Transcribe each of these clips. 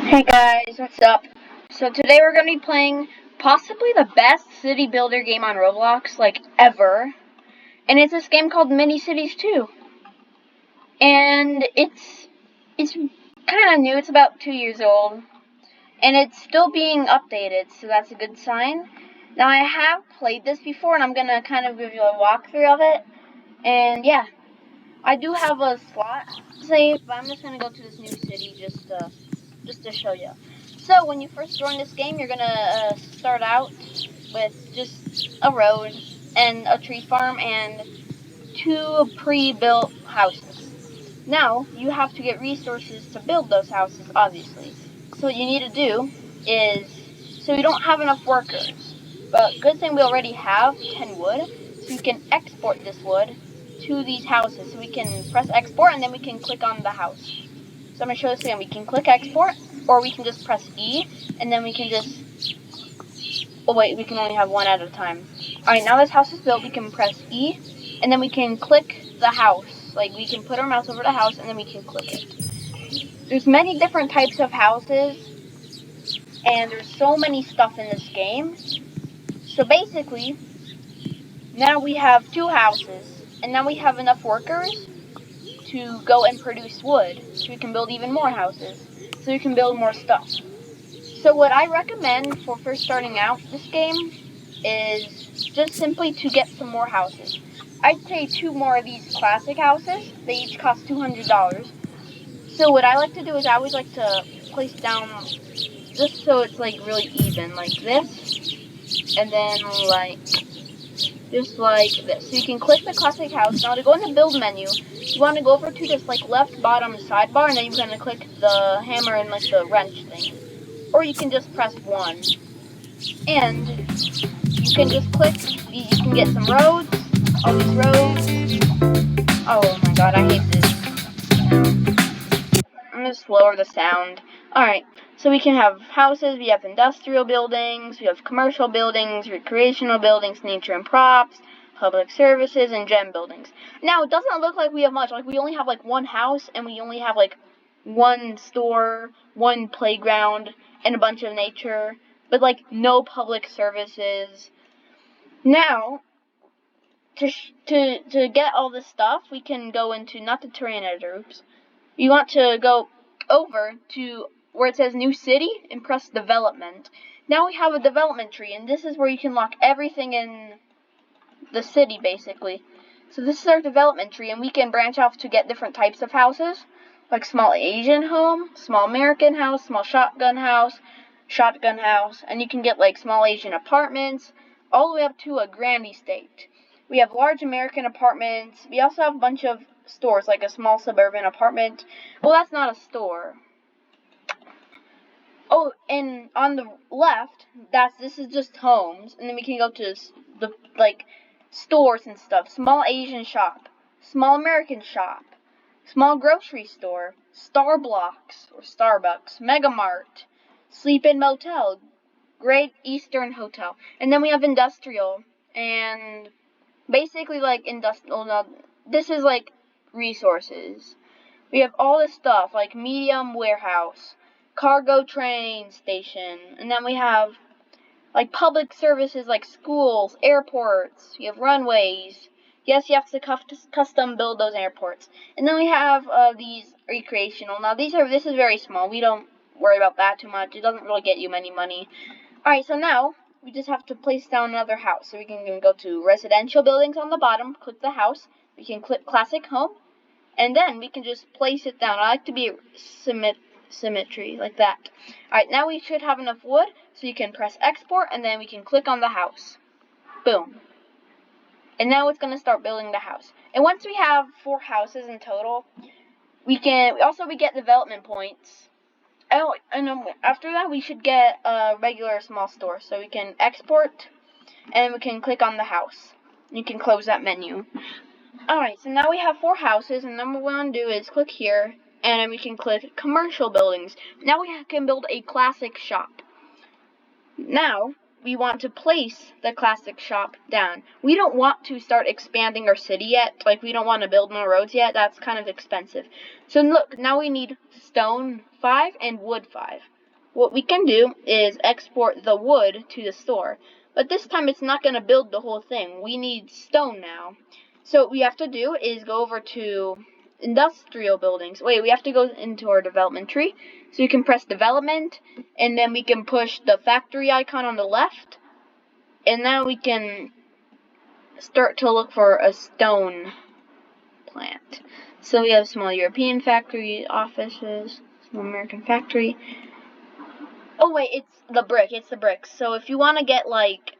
Hey guys, what's up? So today we're going to be playing possibly the best city builder game on Roblox, like, ever. And it's this game called Mini Cities 2. And it's kind of new, it's about 2 years old. And it's still being updated, so that's a good sign. Now I have played this before, and I'm going to kind of give you a walkthrough of it. And yeah, I do have a slot saved, but I'm just going to go to this new city just to show you. So when you first join this game, you're gonna start out with just a road and a tree farm and 2 pre-built houses. Now you have to get resources to build those houses, obviously. So what you need to do is, so you don't have enough workers, but good thing we already have 10 wood, so you can export this wood to these houses. So we can press export and then we can click on the house. So I'm going to show this again. We can click export, or we can just press E, and then we can just, oh wait, we can only have one at a time. Alright, now this house is built, we can press E, and then we can click the house. Like, we can put our mouse over the house, and then we can click it. There's many different types of houses, and there's so many stuff in this game. So basically, now we have 2 houses, and now we have enough workers to go and produce wood, so we can build even more houses, so we can build more stuff. So what I recommend for first starting out this game is just simply to get some more houses. I'd say 2 more of these classic houses. They each cost $200. So what I like to do is I always like to place down just so it's like really even, like this, and then like just like this. So you can click the classic house. Now to go in the build menu, you want to go over to this like left bottom sidebar, and then you're going to click the hammer and like the wrench thing. Or you can just press 1. And you can just click, you can get some roads, all these roads. Oh my god, I hate this. I'm going to lower the sound. Alright, so we can have houses, we have industrial buildings, we have commercial buildings, recreational buildings, nature and props, public services, and gem buildings. Now, it doesn't look like we have much. Like, we only have like 1 house, and we only have like 1 store, 1 playground, and a bunch of nature, but like no public services. Now, to get all this stuff, we can go into, not the terrain editor, oops. You want to go over to where it says New City and press Development. Now we have a development tree, and this is where you can lock everything in the city, basically. So this is our development tree, and we can branch off to get different types of houses, like small Asian home, small American house, small shotgun house, and you can get like small Asian apartments, all the way up to a grand estate. We have large American apartments. We also have a bunch of stores, like a small suburban apartment. Well, that's not a store. Oh, and on the left, this is just homes, and then we can go to the like stores and stuff. Small Asian shop, small American shop, small grocery store, Starbucks or Starbucks, Mega Mart, Sleep In Motel, Great Eastern Hotel, and then we have industrial, and basically like industrial. No, this is like resources. We have all this stuff like medium warehouse, cargo train station, and then we have like public services like schools, airports, you have runways. Yes, you have to custom build those airports. And then we have these recreational. Now this is very small. We don't worry about that too much. It doesn't really get you any money. Alright, so now we just have to place down another house. So we can go to residential buildings on the bottom, click the house. We can click classic home, and then we can just place it down. I like to be symmetry, like that. Alright, now we should have enough wood, so you can press export, and then we can click on the house. Boom. And now it's going to start building the house. And once we have 4 houses in total, we get development points. Oh, and after that, we should get a regular small store. So we can export, and we can click on the house. You can close that menu. Alright, so now we have 4 houses, and then what we want to do is click here, and then we can click commercial buildings. Now we can build a classic shop. Now, we want to place the classic shop down. We don't want to start expanding our city yet. Like, we don't want to build more roads yet. That's kind of expensive. So look, now we need stone 5 and wood 5. what we can do is export the wood to the store. But this time it's not going to build the whole thing. We need stone now. So what we have to do is go over to industrial buildings. Wait, we have to go into our development tree. So you can press development, and then we can push the factory icon on the left. And now we can start to look for a stone plant. So we have small European factory offices, small American factory. Oh wait, it's the brick. So if you want to get like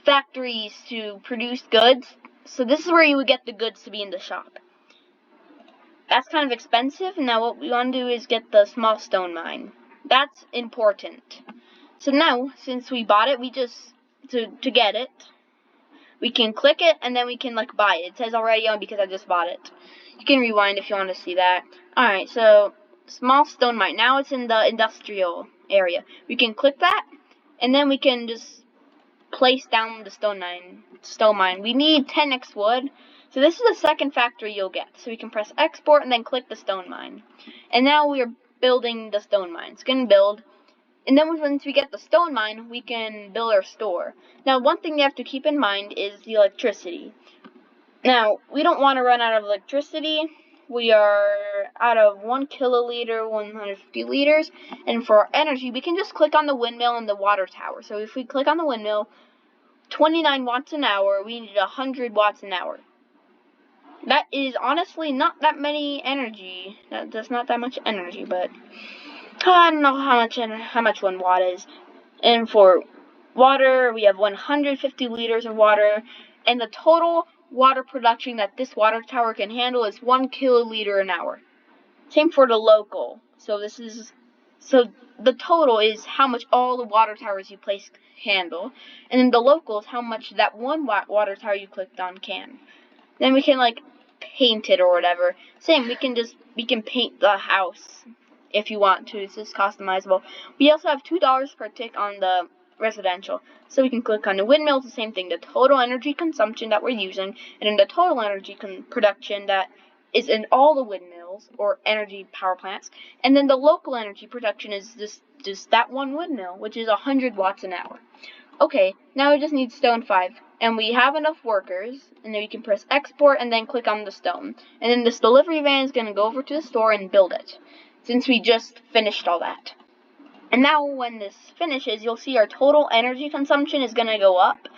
factories to produce goods, so this is where you would get the goods to be in the shop. That's kind of expensive. Now what we want to do is get the small stone mine. That's important. So now, since we bought it, we just, to get it, we can click it and then we can like buy it. It says already on because I just bought it. You can rewind if you want to see that. Alright, so small stone mine. Now it's in the industrial area. We can click that and then we can just place down the stone mine. We need 10x wood. So this is the second factory you'll get. So we can press export and then click the stone mine. And now we are building the stone mine. It's going to build. And then once we get the stone mine, we can build our store. Now, one thing you have to keep in mind is the electricity. Now, we don't want to run out of electricity. We are out of 1 kiloliter, 150 liters. And for our energy, we can just click on the windmill and the water tower. So if we click on the windmill, 29 watts an hour, we need 100 watts an hour. That is honestly not that many energy. That's not that much energy, but I don't know how much 1 watt is. And for water, we have 150 liters of water, and the total water production that this water tower can handle is 1 kiloliter an hour. Same for the local. So the total is how much all the water towers you place handle, and then the local is how much that 1 water tower you clicked on can. Then we can like paint it or whatever. Same, we can paint the house if you want to. It's just customizable. We also have $2 per tick on the residential. So we can click on the windmill, it's the same thing. The total energy consumption that we're using, and then the total energy production that is in all the windmills or energy power plants. And then the local energy production is just that 1 windmill, which is 100 watts an hour. Okay, now we just need stone 5. And we have enough workers, and then we can press export and then click on the stone. And then this delivery van is going to go over to the store and build it, since we just finished all that. And now when this finishes, you'll see our total energy consumption is going to go up,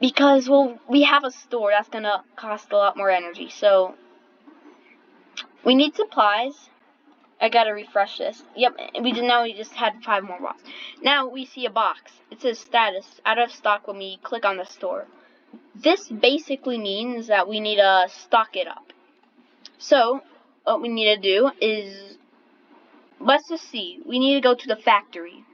because, well, we have a store that's going to cost a lot more energy. So we need supplies. I gotta refresh this. Yep, we just had 5 more watts. Now we see a box. It says status, out of stock when we click on the store. This basically means that we need to stock it up. So, what we need to do is, let's just see. We need to go to the factory.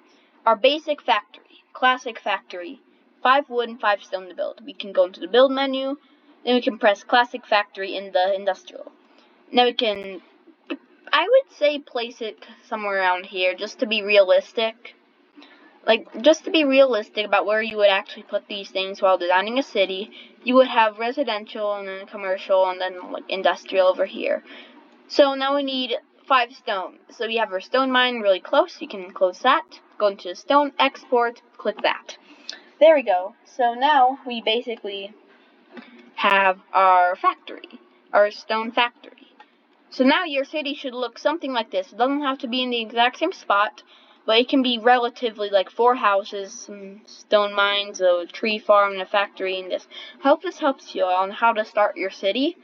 Our basic factory, classic factory. 5 wood and 5 stone to build. We can go into the build menu, then we can press classic factory in the industrial. Now we can, I would say, place it somewhere around here, just to be realistic. Just to be realistic about where you would actually put these things while designing a city. You would have residential, and then commercial, and then like industrial over here. So now we need 5 stone. So we have our stone mine really close. You can close that. Go into stone, export, click that. There we go. So now we basically have our factory, our stone factory. So now your city should look something like this. It doesn't have to be in the exact same spot, but it can be relatively like 4 houses, some stone mines, a tree farm, and a factory, and this. I hope this helps you on how to start your city.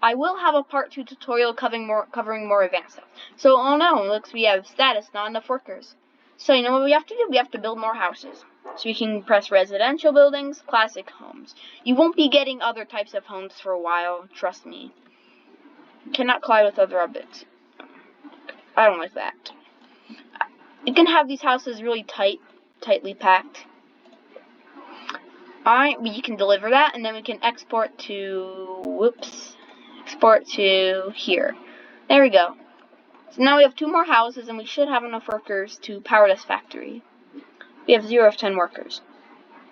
I will have a part 2 tutorial covering more advanced stuff. So, oh no, looks we have status, not enough workers. So you know what we have to do? We have to build more houses. So we can press residential buildings, classic homes. You won't be getting other types of homes for a while, trust me. Cannot collide with other objects. I don't like that. You can have these houses really tightly packed. Alright, we can deliver that, and then we can export to here. There we go. So now we have 2 more houses, and we should have enough workers to power this factory. We have 0 of 10 workers.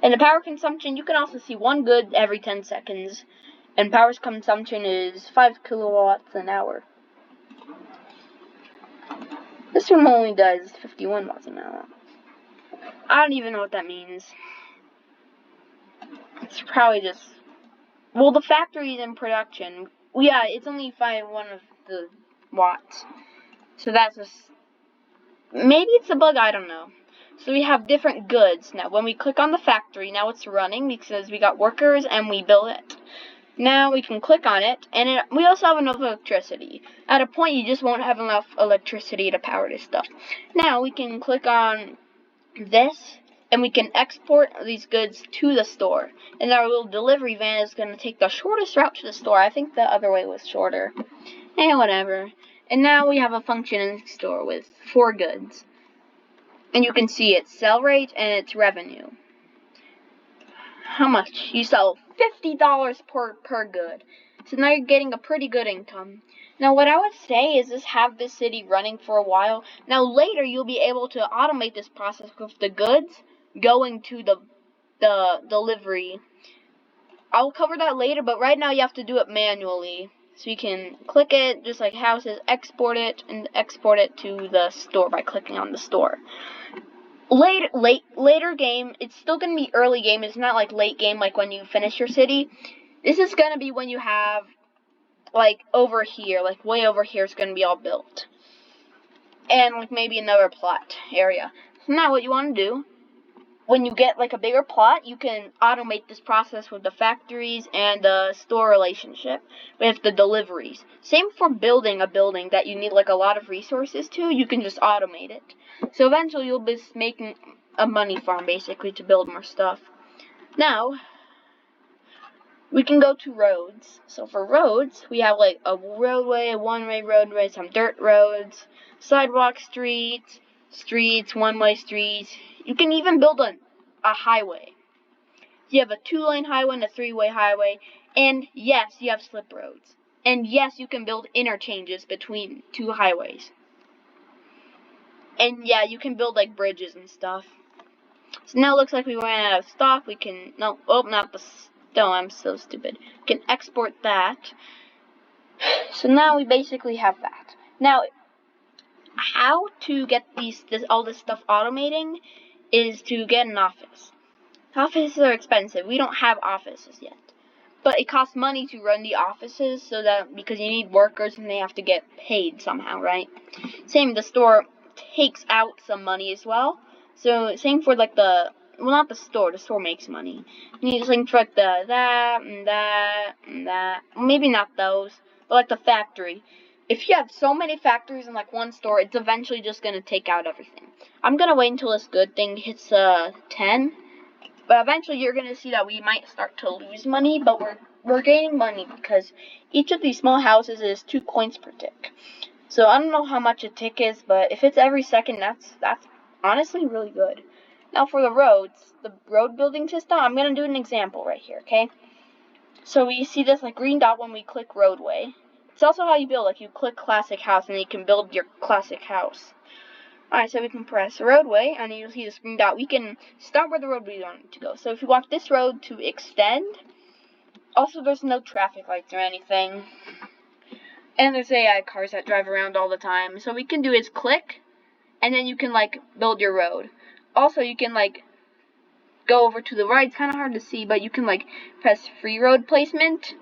And the power consumption, you can also see 1 good every 10 seconds. And power consumption is 5 kilowatts an hour. This This one only does 51 miles an hour. I don't even know what that means. It's probably just... Well, the factory's in production. Well, yeah, it's only 1 of the watts. So that's just... Maybe it's a bug, I don't know. So we have different goods. Now, when we click on the factory, now it's running because we got workers and we built it. Now we can click on it, and we also have enough electricity. At a point, you just won't have enough electricity to power this stuff. Now we can click on this, and we can export these goods to the store. And our little delivery van is going to take the shortest route to the store. I think the other way was shorter. Whatever. And now we have a functioning store with 4 goods. And you can see its sell rate and its revenue. How much? You sell $50 per good. So now you're getting a pretty good income. Now what I would say is just have this city running for a while. Now later you'll be able to automate this process with the goods going to the delivery. I'll cover that later, but right now you have to do it manually. So you can click it, just like houses, export it, and export it to the store by clicking on the store. Later game, it's still going to be early game. It's not like late game, like when you finish your city. This is going to be when you have, like, over here, like way over here is going to be all built. And, like, maybe another plot area. So now what you want to do, when you get, like, a bigger plot, you can automate this process with the factories and the store relationship with the deliveries. Same for building a building that you need, like, a lot of resources to. You can just automate it. So eventually you'll be making a money farm, basically, to build more stuff. Now, we can go to roads. So for roads, we have, like, a roadway, a one-way roadway, some dirt roads, sidewalk streets, one-way streets. You can even build a highway. You have a 2-lane highway and a 3-way highway. And yes, you have slip roads. And yes, you can build interchanges between 2 highways. And yeah, you can build like bridges and stuff. So now it looks like we ran out of stock. We can, not the stone, I'm so stupid. We can export that. So now we basically have that. Now, how to get all this stuff automating is to get an office. Offices are expensive. We don't have offices yet. But it costs money to run the offices because you need workers and they have to get paid somehow, right? Same, the store takes out some money as well. So same for like not the store makes money. You need something for like that and that and that. Maybe not those, but like the factory. If you have so many factories in like one store, it's eventually just gonna take out everything. I'm gonna wait until this good thing hits 10. But eventually you're going to see that we might start to lose money, but we're gaining money because each of these small houses is 2 coins per tick. So I don't know how much a tick is, but if it's every second, that's honestly really good. Now for the roads, the road building system, I'm going to do an example right here, okay? So we see this like green dot when we click roadway. It's also how you build, like you click classic house and you can build your classic house. Alright, so we can press roadway, and you'll see this green dot. We can start where the road we want to go. So if we want this road to extend, also there's no traffic lights or anything. And there's AI cars that drive around all the time. So what we can do is click, and then you can, like, build your road. Also, you can, like, go over to the right. It's kind of hard to see, but you can, like, press free road placement,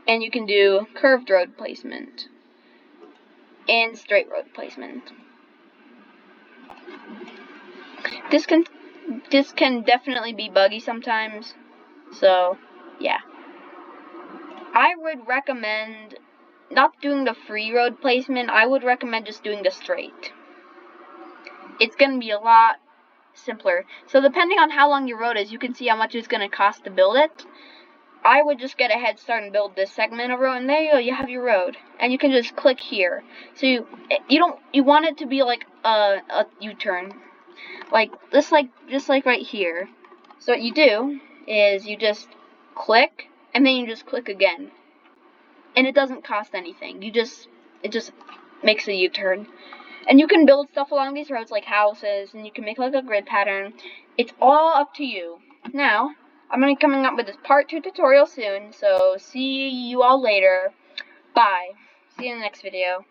and you can do curved road placement, and straight road placement. This can definitely be buggy sometimes, so yeah. I would recommend not doing the free road placement. I would recommend just doing the straight. It's going to be a lot simpler. So depending on how long your road is, you can see how much it's going to cost to build it. I would just get a head start and build this segment of road, and there you go, you have your road. And you can just click here. So you want it to be like a U-turn. Like just like right here. So what you do is you just click and then you just click again. And it doesn't cost anything. It just makes a U-turn. And you can build stuff along these roads like houses, and you can make like a grid pattern. It's all up to you. Now, I'm going to be coming up with this part 2 tutorial soon, so see you all later. Bye. See you in the next video.